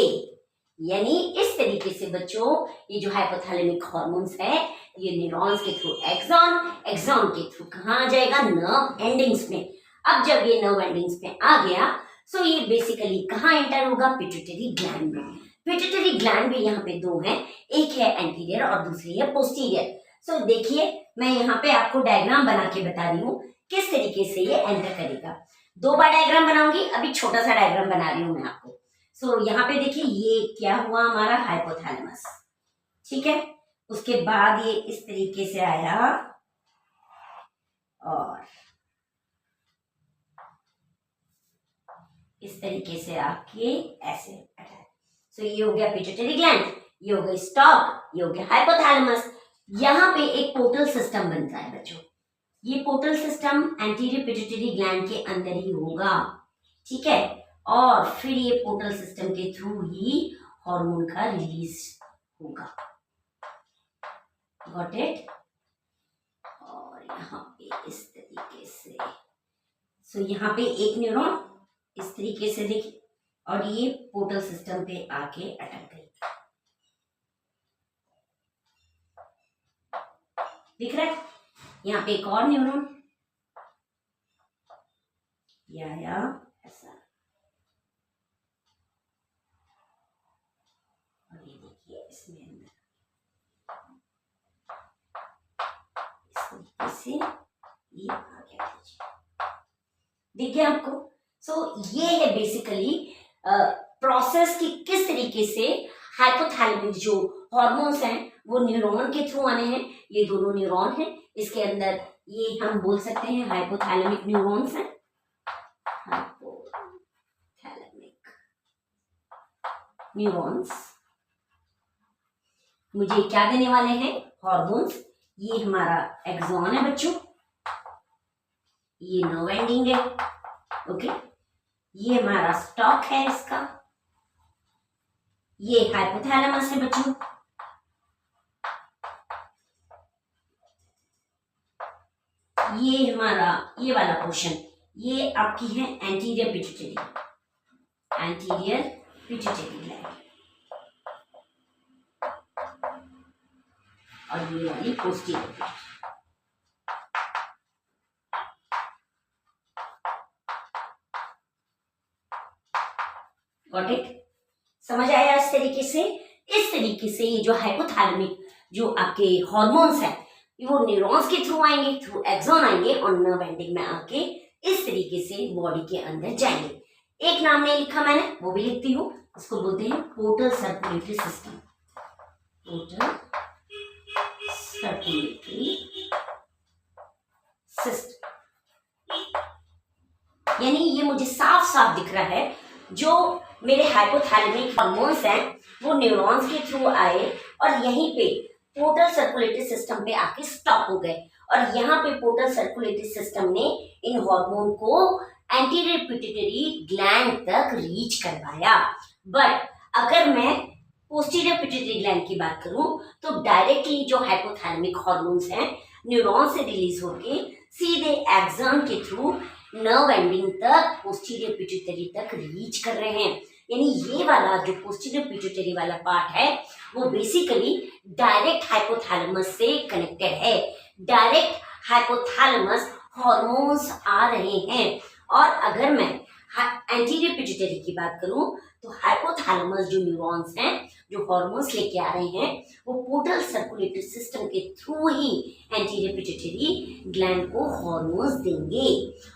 यानी इस तरीके से बच्चों ये जो हाइपोथैलेमिक हार्मोन्स है ये न्यूरॉन्स के थ्रू एक्सॉन, एक्सॉन के थ्रू कहाँ आ जाएगा, नर्व एंडिंग्स में। अब जब ये नर्व एंडिंग्स में आ गया सो ये बेसिकली कहाँ एंटर होगा, पिट्यूटरी ग्लैंड में। पिट्यूटरी ग्लैंड भी यहाँ पे दो हैं, एक है एंटीरियर और दूसरी है पोस्टीरियर। सो देखिए मैं यहाँ पे आपको डायग्राम बना के बता रही हूँ किस तरीके से ये एंटर करेगा। दो बार डायग्राम बनाऊंगी, अभी छोटा सा डायग्राम बना रही हूँ मैं आपको। सो यहाँ पे देखिए ये क्या हुआ हमारा हाइपोथैलेमस, ठीक है। उसके बाद ये इस तरीके से आया और इस तरीके से आपके ऐसे अटैक। सो ये हो गया पिट्यूटरी ग्लैंड, ये हो गया स्टॉक, ये हो गया हाइपोथैलेमस। यहाँ पे एक पोर्टल सिस्टम बनता है बच्चों, ये portal system anterior pituitary gland के अंदर ही होगा, ठीक है। और फिर ये पोर्टल सिस्टम के थ्रू ही हार्मोन का रिलीज होगा। Got it. और यहाँ पे इस तरीके से, सो यहाँ पे एक न्यूरॉन इस तरीके से देखिए, और ये पोर्टल सिस्टम पे आके अटक गई। दिख रहा है, यहाँ पे एक और न्यूरॉन या ऐसा, और ये देखिए इसमें अंदर इस तरीके से ये आ गया, दिख गया आपको। सो ये है बेसिकली प्रोसेस की किस तरीके से हाइपोथैलेमिक जो हार्मोन्स हैं वो न्यूरॉन के थ्रू आने हैं। ये दोनों न्यूरॉन हैं, इसके अंदर ये हम बोल सकते हैं हाइपोथैलेमिक न्यूरॉन्स हैं, हाइपोथैलेमिक न्यूरॉन्स मुझे क्या देने वाले हैं, हार्मोन्स। ये हमारा एक्सॉन है बच्चों, ये नर्व एंडिंग है, ओके। ये हमारा स्टॉक है इसका, ये हाइपोथैलेमस है बच्चों, ये हमारा ये वाला पोर्शन ये आपकी है anterior pituitary, anterior pituitary gland, और ये वाली पोस्टीरियर पिट्यूटरी। Got it. समझ आया इस तरीके से। इस तरीके से ये जो हाइपोथैलेमिक जो आपके हार्मोन्स हैं वो न्यूरॉन्स के थ्रू आएंगे, थ्रू एक्सॉन आएंगे और नर्व एंडिंग में आके इस तरीके से बॉडी के अंदर जाएंगे। एक नाम नहीं लिखा मैंने, वो भी लिखती हूँ, इसको बोलते हैं portal circulatory system, portal circulatory system. यानी ये मुझे साफ साफ दिख रहा है जो मेरे हाइपोथैलेमिक हार्मोन्स हैं वो न्यूरॉन्स के थ्रू आए और यहीं पे पोर्टल सर्कुलेटरी सिस्टम पे आके स्टॉप हो गए, और यहाँ पे पोर्टल सर्कुलेटरी सिस्टम ने इन हार्मोन को एंटीरियर पिट्यूटरी ग्लैंड तक रीच करवाया। बट अगर मैं पोस्टीरियर पिट्यूटरी ग्लैंड की बात करूं तो डायरेक्टली जो हाइपोथैलेमिक हार्मोन्स हैं न्यूरॉन से रिलीज होके सीधे एक्सॉन के थ्रू नर्व एंडिंग तक पोस्टीरियर पिट्यूटरी तक रीच कर रहे हैं। यानी ये वाला जो पोस्टीरियर पिट्यूटरी वाला पार्ट है वो बेसिकली डायरेक्ट हाइपोथैलेमस से कनेक्टेड है, डायरेक्ट हाइपोथैलेमस हॉर्मोन्स आ रहे हैं। और अगर मैं एंटीरियर पिट्यूटरी की बात करूं तो हाइपोथैलेमस जो न्यूरॉन्स हैं, जो हॉर्मोन्स लेके आ रहे हैं, वो पोर्टल सर्कुलेटरी सिस्टम के थ्रू ही एंटीरियर पिट्यूटरी ग्लैंड को हॉर्मोन्स देंगे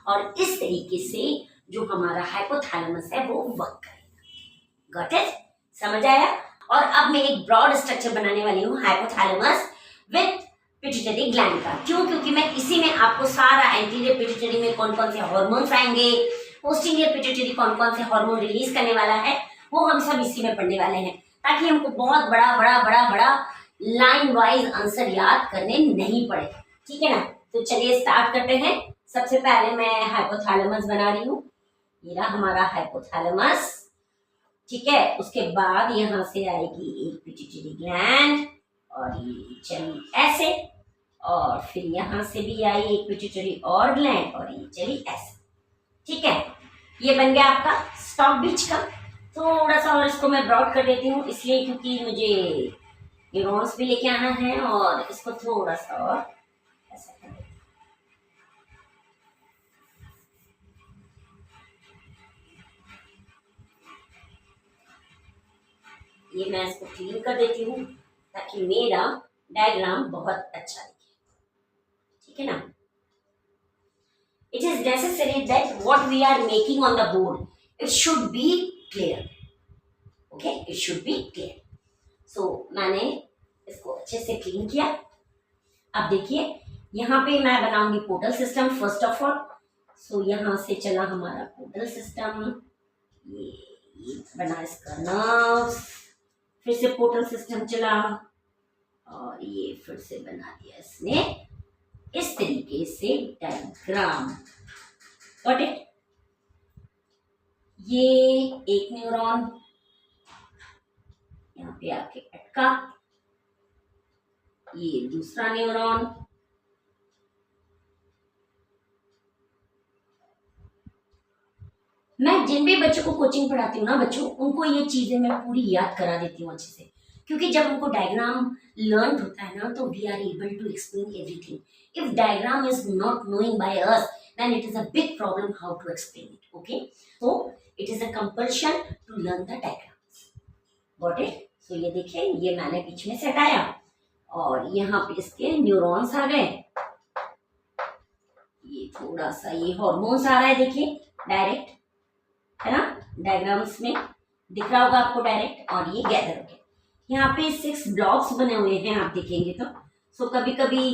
और इस तरीके से जो हमारा हाइपोथैलेमस है वो वर्क करेगा। Got it? समझ आया? और अब मैं एक ब्रॉड स्ट्रक्चर बनाने वाली हूँ हाइपोथैलेमस विद पिट्यूटरी ग्लैंड का। क्यों? क्योंकि मैं इसी में आपको सारा एंटीरियर पिट्यूटरी में कौन कौन से हॉर्मोन्स आएंगे, पोस्टीरियर पिट्यूटरी कौन कौन से हार्मोन रिलीज करने वाला है, वो हम सब इसी में पढ़ने वाले हैं, ताकि हमको बहुत बड़ा बड़ा बड़ा बड़ा लाइन वाइज आंसर याद करने नहीं पड़े। ठीक है ना? तो चलिए स्टार्ट करते हैं। सबसे पहले मैं हाइपोथैलेमस बना रही हूँ। ये रहा हमारा हाइपोथैलेमस। ठीक है, उसके बाद यहाँ से आएगी एक पिट्यूटरी ग्लैंड और ये चली ऐसे, और फिर यहाँ से भी आई एक पिट्यूटरी और ग्लैंड और ये चली ऐसे। ठीक है, ये बन गया आपका स्टॉप बीच का। थोड़ा सा और इसको मैं ब्रॉड कर देती हूँ, इसलिए क्योंकि मुझे न्यूरॉन्स भी लेके आना है और इसको थोड़ा सा और ऐसा कर देती हूँ। ये मैं इसको क्लीन कर देती हूँ ताकि मेरा डायग्राम बहुत अच्छा दिखे। ठीक है ना? It is necessary that what we are making on the board, it should be clear. Okay, it should be clear. So मैंने इसको अच्छे से क्लीन किया। अब देखिए यहाँ पे मैं बनाऊंगी portal system first of all. So यहाँ से चला हमारा पोर्टल सिस्टम, ये बना इसका नर्व्स, फिर से पोर्टल सिस्टम चला और ये फिर से बना दिया इसने इस तरीके से डायग्राम। Got it? ये एक न्यूरॉन यहाँ पे आके अटका, ये दूसरा न्यूरॉन, मैं जिन भी बच्चों को कोचिंग पढ़ाती हूँ ना बच्चों, उनको ये चीजें मैं पूरी याद करा देती हूँ अच्छे से, क्योंकि जब उनको डायग्राम लर्न होता है ना तो we are able to explain everything. If diagram is not knowing by us then it is a big problem how to explain it. Okay, so it is a compulsion to learn the diagrams. Got it? So ये देखिए, ये मैंने बीच में से हटाया और यहाँ पे इसके न्यूरॉन्स आ गए। ये थोड़ा सा ये हॉर्मोन्स आ रहा है, देखिए डायरेक्ट, है ना? डायग्राम्स में दिख रहा होगा आपको डायरेक्ट, और ये गैदर हो गया। यहाँ पे 6 ब्लॉक्स बने हुए हैं, आप देखेंगे तो। सो कभी कभी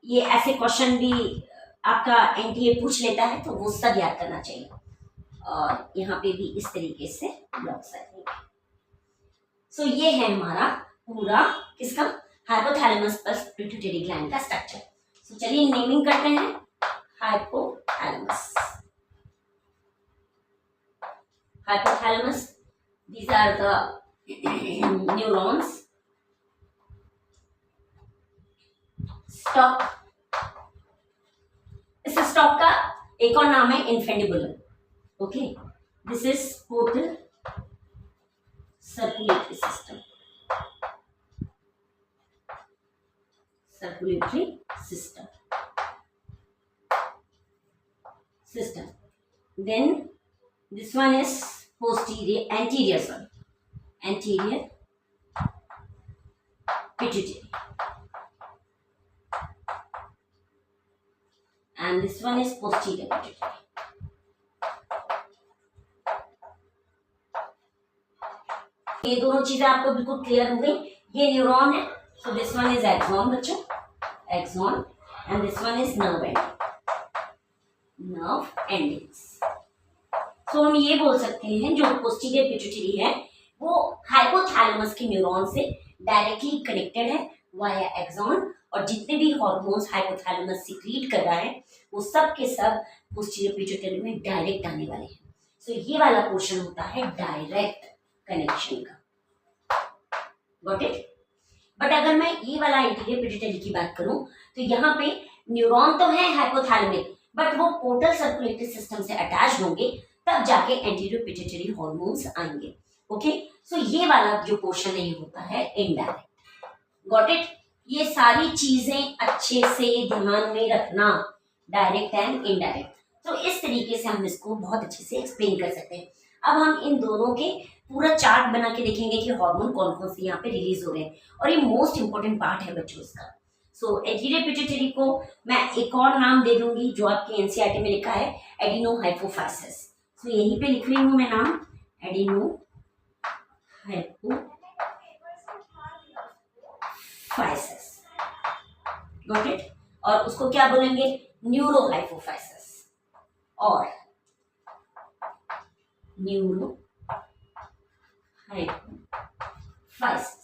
ये ऐसे क्वेश्चन भी आपका एनटीए पूछ लेता है, तो वो सब याद करना चाहिए। और यहाँ पे भी इस तरीके से ब्लॉक्स आएंगे। सो ये है हमारा पूरा किसका, हाइपोथैलेमस प्लस पिट्यूटरी ग्लैंड का स्ट्रक्चर। सो चलिए नेमिंग करते हैं। Hypothalamus, hypothalamus, these are the neurons. Stock, इस स्टॉक का एक और नाम है infundibulum. Okay, this is portal circulatory system, circulatory system, then this one is anterior pituitary, and this one is posterior pituitary. ये दोनों चीजें आपको बिल्कुल क्लियर हो गई। ये न्यूरॉन है, so this one is axon बच्चों, axon, and this one is nerve endings. So हम ये बोल सकते हैं जो पोस्टीरियर पिट्यूटरी है वो हाइपोथैलेमस के न्यूरॉन से डायरेक्टली कनेक्टेड है वाया एक्सॉन, और जितने भी हार्मोन्स हाइपोथैलेमस सीक्रेट कर रहा है वो सब के सब पोस्टीरियर पिट्यूटरी में डायरेक्ट आने वाले हैं। सो ये वाला पोर्शन होता है डायरेक्ट कनेक्शन का। Got it? बट अगर मैं ये वाला एंटीरियर पिट्यूटरी की बात करूं तो यहाँ पे न्यूरॉन तो है हाइपोथैलेमिक, बट वो पोर्टल सर्कुलेटरी सिस्टम से अटैच होंगे, तब जाके एंटीरियर पिट्यूटरी हार्मोन्स आएंगे। ओके, सो ये वाला जो पोर्शन है ये होता है इनडायरेक्ट। Got it? ये सारी चीजें अच्छे से ध्यान में रखना, डायरेक्ट एंड इनडायरेक्ट। तो इस तरीके से हम इसको बहुत अच्छे से एक्सप्लेन कर सकते हैं। अब हम इन दोनों के पूरा चार्ट बना के देखेंगे कि हार्मोन कौन कौन से यहाँ पे रिलीज हो रहे हैं, और ये मोस्ट इंपॉर्टेंट पार्ट है बच्चों इसका। सो एंटीरियर पिट्यूटरी को मैं एक और नाम दे दूंगी जो आपके एनसीईआरटी में लिखा है, एडिनो हाइपोफाइसिस। सो यहीं पे लिख रही हूँ मैं नाम, एडिनो हाइपोफाइसिस, गॉट इट। और उसको क्या बोलेंगे, न्यूरो हाइपोफाइसिस और न्यूरो हाइपोफाइसिस।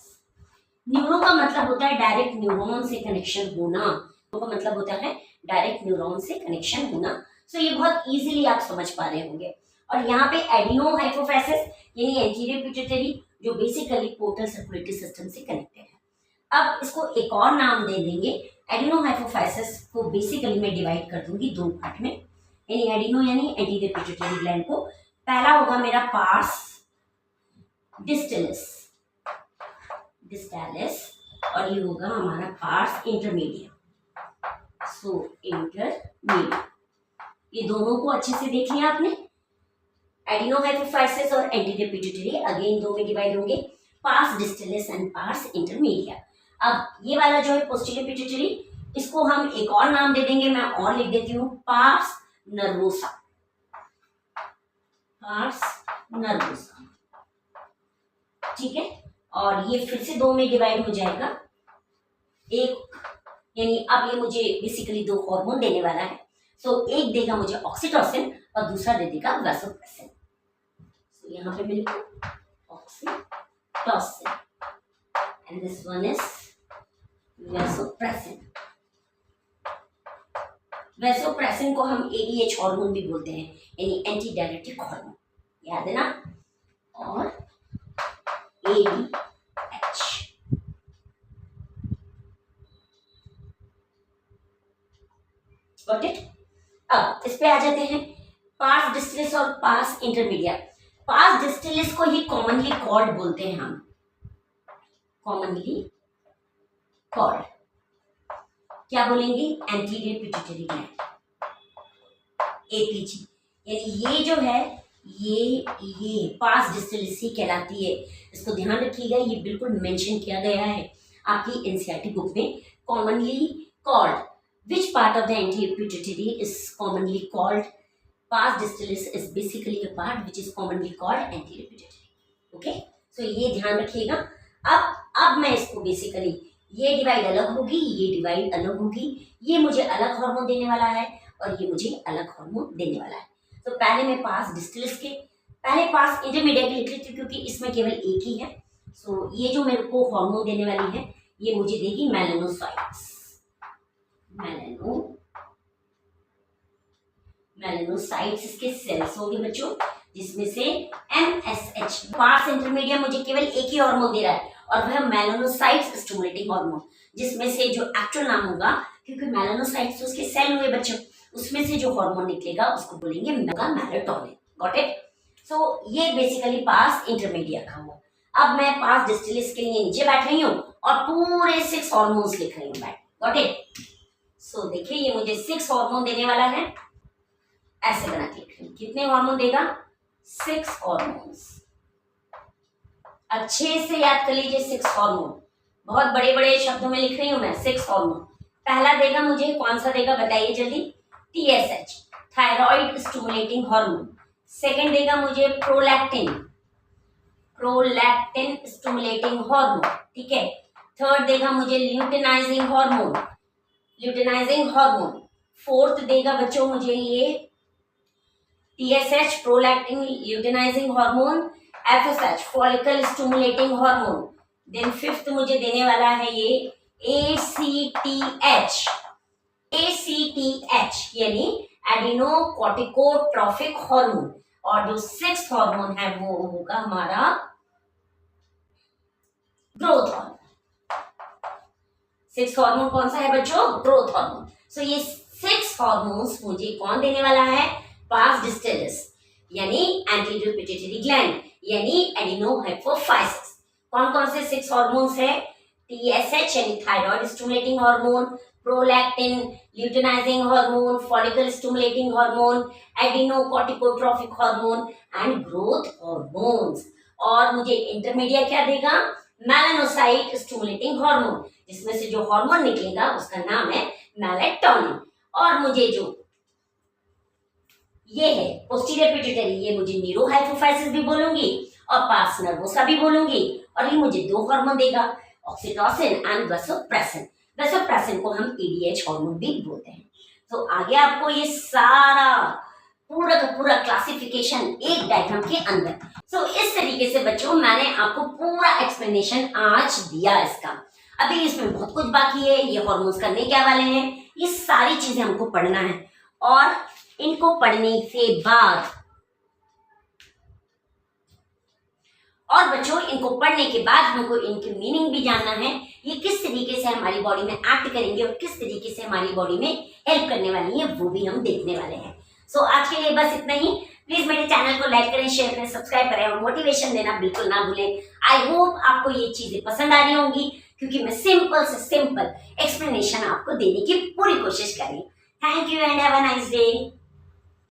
न्यूरो का मतलब होता है डायरेक्ट न्यूरॉन से कनेक्शन होना, तो का मतलब होता है डायरेक्ट न्यूरॉन से कनेक्शन होना। सो ये बहुत इजीली आप समझ पा रहे होंगे। और यहाँ पे एडिनो हाइपोफाइसिस यानी एंटीरियर पिट्यूटरी जो बेसिकली पोर्टल सर्कुलेटरी सिस्टम से कनेक्टेड है। अब इसको एक और नाम दे देंगे, एडिनो हाइपोफाइसिस को बेसिकली मैं डिवाइड कर दूंगी दो पार्ट में, यानी एडिनो यानी एंटीरियर पिट्यूटरी ग्लैंड को, पहला होगा मेरा पार्स डिस्टलिस और ये होगा हमारा पार्स इंटरमीडिएट। सो इंटरमीडिएट, ये दोनों को अच्छे से देख लिया आपने। एडिनो हाइपोफाइसिस और एंटीरियर पिट्यूटरी अगेन दो में डिवाइड होंगे, pars distalis and pars intermediate. अब ये वाला जो है पोस्टीरियर पिट्यूटरी, इसको हम एक और नाम दे देंगे, मैं और लिख देती हूँ, पार्स नर्वोसा, पार्स नर्वोसा, ठीक है। और ये फिर से दो में डिवाइड हो जाएगा, एक यानी अब ये मुझे बेसिकली दो हार्मोन देने वाला है। सो एक देगा मुझे ऑक्सीटोसिन और दूसरा दे देगा वैसोप्रेसिन। सो यहाँ पे मैं लिखूं oxytocin and this one is vasopressin. Vasopressin को हम एडीएच हार्मोन भी बोलते हैं, यानी एंटी डायरेटिक हार्मोन, याद है ना। और एडीएच, गॉट इट। अब इस पे आ जाते हैं, पार्स डिस्टिलिस और पार्स इंटरमीडिएट। पार्स डिस्टिलिस को ही कॉमनली कॉल्ड बोलते हैं हम, कॉमनली कॉल्ड क्या बोलेंगे, एंटीरियर पिट्यूटरी ग्लैंड, एपीजी। यानी ये जो है ये पार्स डिस्टिलिस ही कहलाती है। इसको ध्यान रखिएगा, ये बिल्कुल मेंशन किया गया है आपकी एनसीईआरटी बुक में, commonly called. Which part of the anterior pituitary is commonly called pars distilis is basically a part which is commonly called anterior pituitary. Okay? So ये ध्यान रखिएगा। अब मैं इसको बेसिकली ये डिवाइड अलग होगी, ये डिवाइड अलग होगी, ये मुझे अलग हार्मोन देने वाला है और ये मुझे अलग हार्मोन देने वाला है। तो पहले मैं पार्स डिस्टिलिस के, पहले पार्स इंटरमीडिएट लिख लेती हूँ क्योंकि इसमें केवल एक ही है। सो ये जो मेरे को हार्मोन देने वाली है ये मुझे देगी मेलानोसाइट्स, मेलानोसाइट्स इसके सेल्स होंगे बच्चों, जिसमें से MSH, पार्स इंटरमीडिएट मुझे केवल एक ही हार्मोन दे रहा है और वह मेलानोसाइट्स स्टिमुलेटिंग हार्मोन, जिसमें से जो एक्चुअल नाम होगा, क्योंकि मेलानोसाइट्स तो उसके सेल हुए बच्चों, उसमें से जो हार्मोन निकलेगा उसको बोलेंगे मेलाटोनिन, गॉट इट। सो ये बेसिकली पार्स इंटरमीडिएट का हुआ। अब मैं पार्स डिस्टिलिस के लिए नीचे बैठ रही हूँ और पूरे 6 हार्मोन्स लिख रही हूँ, गॉट इट। सो देखिए ये मुझे 6 हार्मोन देने वाला है, ऐसे बना के लिख रही हूं। कितने हार्मोन देगा, 6 हार्मोन्स। अच्छे से याद कर लीजिए, 6 हार्मोन, बहुत बड़े बड़े शब्दों में लिख रही हूं मैं, 6 हार्मोन। पहला देगा मुझे, कौन सा देगा बताइए जल्दी, TSH, thyroid stimulating hormone. Second देगा मुझे प्रोलैक्टिन, प्रोलैक्टिन स्टिमुलेटिंग हार्मोन, ठीक है। थर्ड देगा मुझे luteinizing hormone, luteinizing hormone. Fourth देगा बच्चों मुझे ये TSH, prolactin luteinizing hormone, FSH, follicle stimulating hormone. Then fifth मुझे देने वाला है ये ACTH, ACTH यानी एडिनोकोर्टिकोट्रोफिक हार्मोन। और जो 6th हार्मोन है वो होगा हमारा ग्रोथ हार्मोन। 6th हार्मोन कौन सा है बच्चों, ग्रोथ हार्मोन। सो ये 6 हार्मोन्स मुझे कौन देने वाला है, पार्स डिस्टिलिस यानी एंटीरियर पिट्यूटरी ग्लैंड यानी एडिनो हाइपोफाइसिस। कौन कौन से 6 हार्मोन्स है, TSH यानी thyroid stimulating hormone, prolactin, luteinizing hormone, follicle stimulating hormone, adrenocorticotrophic hormone and growth hormones. और मुझे इंटरमीडिएट क्या देगा? मेलानोसाइट स्टिमुलेटिंग हार्मोन, जिसमें से जो हार्मोन निकलेगा उसका नाम है मेलेटोनिन। और मुझे जो ये है पोस्टीरियर पिट्यूटरी, ये मुझे न्यूरोहाइपोफाइसिस भी बोलूंगी और पास नर्वोसा भी बोलूंगी। और ये मुझे दो हार्मोन देगा, ऑक्सीटोसिन एंड वैसोप्रेसिन। वैसोप्रेसिन को हम EDH हार्मोन भी बोलते हैं। तो आगे आपको ये सारा पूरा का पूरा क्लासिफिकेशन एक डायग्राम के अंदर। सो इस तरीके से बच्चों मैंने आपको पूरा एक्सप्लेनेशन आज दिया इसका। अभी इसमें बहुत कुछ बाकी है। ये हार्मोन्स करने क्या वाले हैं, ये सारी चीजें हमको पढ़ना है। और इनको पढ़ने के बाद और बच्चों इनको पढ़ने के बाद हमको इनकी मीनिंग भी जानना है, ये किस तरीके से हमारी बॉडी में एक्ट करेंगे और किस तरीके से हमारी बॉडी में हेल्प करने वाली है, वो भी हम देखने वाले हैं। सो आज के लिए बस इतना ही। प्लीज मेरे चैनल को लाइक करें, शेयर करें, सब्सक्राइब करें और मोटिवेशन देना बिल्कुल ना भूलें। आई होप आपको ये चीजें पसंद आ रही होंगी, क्योंकि मैं सिंपल से सिंपल एक्सप्लेनेशन आपको देने की पूरी कोशिश कर रही हूँ। Thank you and have a nice day.